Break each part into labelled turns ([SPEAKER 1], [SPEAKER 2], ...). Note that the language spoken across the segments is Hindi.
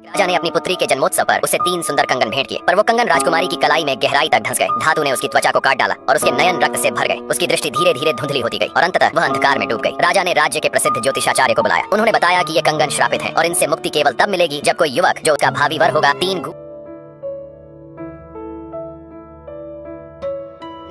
[SPEAKER 1] राजा ने अपनी पुत्री के जन्मोत्सव पर उसे 3 सुंदर कंगन भेंट किए, पर वो कंगन राजकुमारी की कलाई में गहराई तक धंस गए। धातु ने उसकी त्वचा को काट डाला और उसके नयन रक्त से भर गए। उसकी दृष्टि धीरे धीरे धुंधली होती गई और अंततः वह अंधकार में डूब गई। राजा ने राज्य के प्रसिद्ध ज्योतिषाचार्य को बुलाया। उन्होंने बताया कि ये कंगन श्रापित है और इनसे मुक्ति केवल तब मिलेगी जब कोई युवक जो उसका भावी वर होगा 3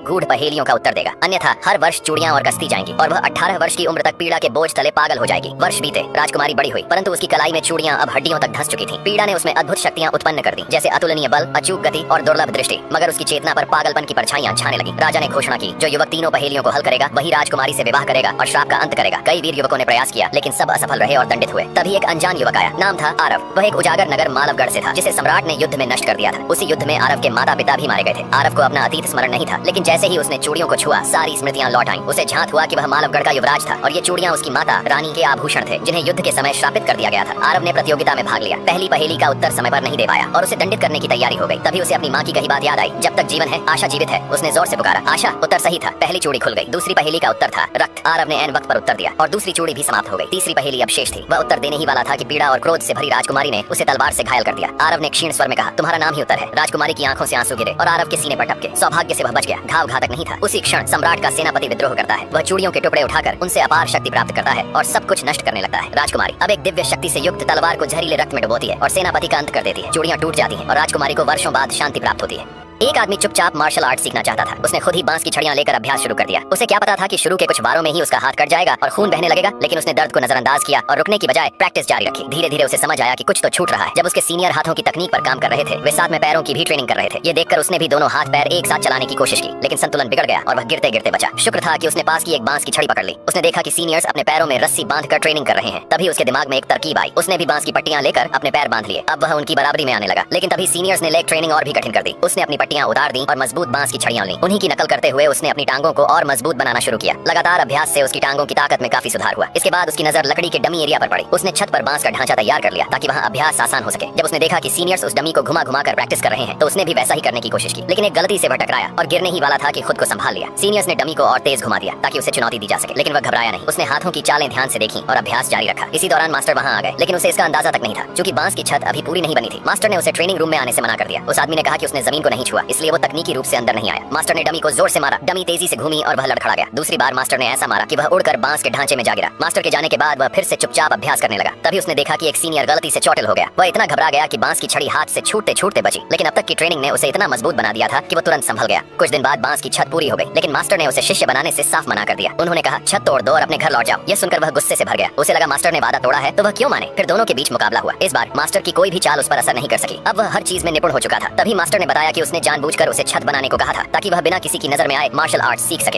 [SPEAKER 1] गूढ़ पहेलियों का उत्तर देगा, अन्यथा हर वर्ष चूड़ियां और कसती जाएंगी और वह 18 वर्ष की उम्र तक पीड़ा के बोझ तले पागल हो जाएगी। वर्ष बीते, राजकुमारी बड़ी हुई, परंतु उसकी कलाई में चूड़ियां अब हड्डियों तक धंस चुकी थीं। पीड़ा ने उसमें अद्भुत शक्तियां उत्पन्न कर दी, जैसे अतुलनीय बल, अचूक गति और दुर्लभ दृष्टि, मगर उसकी चेतना पर पागलपन की परछाइयां छाने लगी। राजा ने घोषणा की, जो युवक तीनों पहेलियों को हल करेगा वही राजकुमारी से विवाह करेगा और श्राप का अंत करेगा। कई वीर युवकों ने प्रयास किया, लेकिन सब असफल रहे और दंडित हुए। तभी एक अनजान युवक आया, नाम था आरव। वह एक उजागर नगर मालवगढ़ से था, जिसे सम्राट ने युद्ध में नष्ट कर दिया था। उसी युद्ध में आरव के माता पिता भी मारे गए थे। आरव को अपना अतीत स्मरण नहीं था, लेकिन जैसे ही उसने चूड़ियों को छुआ, सारी स्मृतियां लौट आईं। उसे झांत हुआ कि वह मालवगढ़ का युवराज था और ये चूड़ियां उसकी माता रानी के आभूषण थे, जिन्हें युद्ध के समय श्रापित कर दिया गया था। आरव ने प्रतियोगिता में भाग लिया। पहली पहेली का उत्तर समय पर नहीं दे पाया और उसे दंडित करने की तैयारी हो गई। तभी उसे अपनी माँ की कही बात याद आई, जब तक जीवन है आशा जीवित है। उसने जोर से पुकारा, आशा। उत्तर सही था, पहली चूड़ी खुल गई। दूसरी पहेली का उत्तर था रक्त। आरव ने ऐन वक्त पर उत्तर दिया और दूसरी चूड़ी भी समाप्त हो गई। तीसरी पहेली अब शेष थी। वह उत्तर देने ही वाला था कि पीड़ा और क्रोध से भरी राजकुमारी ने उसे तलवार से घायल कर दिया। आरव ने क्षीण स्वर में कहा, तुम्हारा नाम ही उत्तर है। राजकुमारी की आंखों से आंसू गिरे और आरव के सीने पर टपके। सौभाग्य से वह बच गया, घाव घातक नहीं था। उसी क्षण सम्राट का सेनापति विद्रोह करता है। वह चूड़ियों के टुकड़े उठाकर उनसे अपार शक्ति प्राप्त करता है और सब कुछ नष्ट करने लगता है। राजकुमारी अब एक दिव्य शक्ति से युक्त तलवार को जहरीले रक्त में डुबोती है और सेनापति का अंत कर देती है। चूड़ियां टूट जाती हैं और राजकुमारी को वर्षों बाद शांति प्राप्त होती है। एक आदमी चुपचाप मार्शल आर्ट सीखना चाहता था। उसने खुद ही बांस की छड़ियां लेकर अभ्यास शुरू कर दिया। उसे क्या पता था कि शुरू के कुछ वारों में ही उसका हाथ कट जाएगा और खून बहने लगेगा, लेकिन उसने दर्द को नजरअंदाज किया और रुकने की बजाय प्रैक्टिस जारी रखी। धीरे धीरे उसे समझ आया कि कुछ तो छूट रहा है। जब उसके सीनियर हाथों की तकनीक पर काम कर रहे थे, वे साथ में पैरों की भी ट्रेनिंग कर रहे थे। ये देखकर उसने भी दोनों हाथ पैर एक साथ चलाने की कोशिश की, लेकिन संतुलन बिगड़ गया और वह गिरते गिरते बचा। शुक्र था कि उसने पास की एक बांस की छड़ी पकड़ ली। उसने देखा कि सीनियर्स अपने पैरों में रस्सी बांधकर ट्रेनिंग कर रहे हैं। तभी उसके दिमाग में एक तरकीब आई। उसने भी बांस की पट्टियां लेकर अपने पैर बांध लिए। अब वह उनकी बराबरी में आने लगा, लेकिन तभी सीनियर्स ने लेग ट्रेनिंग और भी कठिन कर दी। उसने अपनी पट्टियां उतार दी और मजबूत बांस की छड़ियां ली। उन्हीं की नकल करते हुए उसने अपनी टांगों को और मजबूत बनाना शुरू किया। लगातार अभ्यास से उसकी टांगों की ताकत में काफी सुधार हुआ। इसके बाद उसकी नजर लकड़ी के डमी एरिया पर पड़ी। उसने छत पर बांस का ढांचा तैयार कर लिया ताकि वहां अभ्यास आसान हो सके। जब उसने देखा कि सीनियर्स उस डमी को घुमा घुमा कर प्रैक्टिस कर रहे हैं, तो उसने भी वैसा ही करने की कोशिश की, लेकिन एक गलती से वह टकराया और गिरने ही वाला था कि खुद को संभाल लिया। सीनियर्स ने डमी को और तेज घुमा दिया ताकि उसे चुनौती दी जा सके, लेकिन वह घबराया नहीं। उसने हाथों की चालें ध्यान से देखी और अभ्यास जारी रखा। इसी दौरान मास्टर वहां आ गए, लेकिन उसे इसका अंदाजा तक नहीं था, क्योंकि बांस की छत अभी पूरी नहीं बनी थी। मास्टर ने उसे ट्रेनिंग रूम में आने से मना कर दिया। उस आदमी ने कहा कि उसने जमीन को नहीं छुआ, इसलिए वो तकनीकी रूप से अंदर नहीं आया। मास्टर ने डमी को जोर से मारा। डमी तेजी से घूमी और वह लड़खड़ा गया। दूसरी बार मास्टर ने ऐसा मारा कि वह उड़कर बांस के ढांचे में जा गिरा। मास्टर के जाने के बाद वह फिर से चुपचाप अभ्यास करने लगा। तभी उसने देखा कि एक सीनियर गलती से चोटिल हो गया। वह इतना घबरा गया कि बांस की छड़ी हाथ से छूटते छूटते बची, लेकिन अब तक की ट्रेनिंग ने उसे इतना मजबूत बना दिया था कि वह तुरंत संभल गया। कुछ दिन बाद बांस की छत पूरी हो गई, लेकिन मास्टर ने उसे शिष्य बनाने से साफ मना कर दिया। उन्होंने कहा, छत तोड़ दो और अपने घर लौट जाओ। यह सुनकर वह गुस्से से भर गया। उसे लगा मास्टर ने वादा तोड़ा है तो वह क्यों माने। फिर दोनों के बीच मुकाबला हुआ। इस बार मास्टर की कोई भी चाल उस पर असर नहीं कर सकी। अब वह हर चीज में निपुण हो चुका था। तभी मास्टर ने बताया कि उसने जानबूझकर उसे छत बनाने को कहा था ताकि वह बिना किसी की नजर में आए मार्शल आर्ट सीख सके।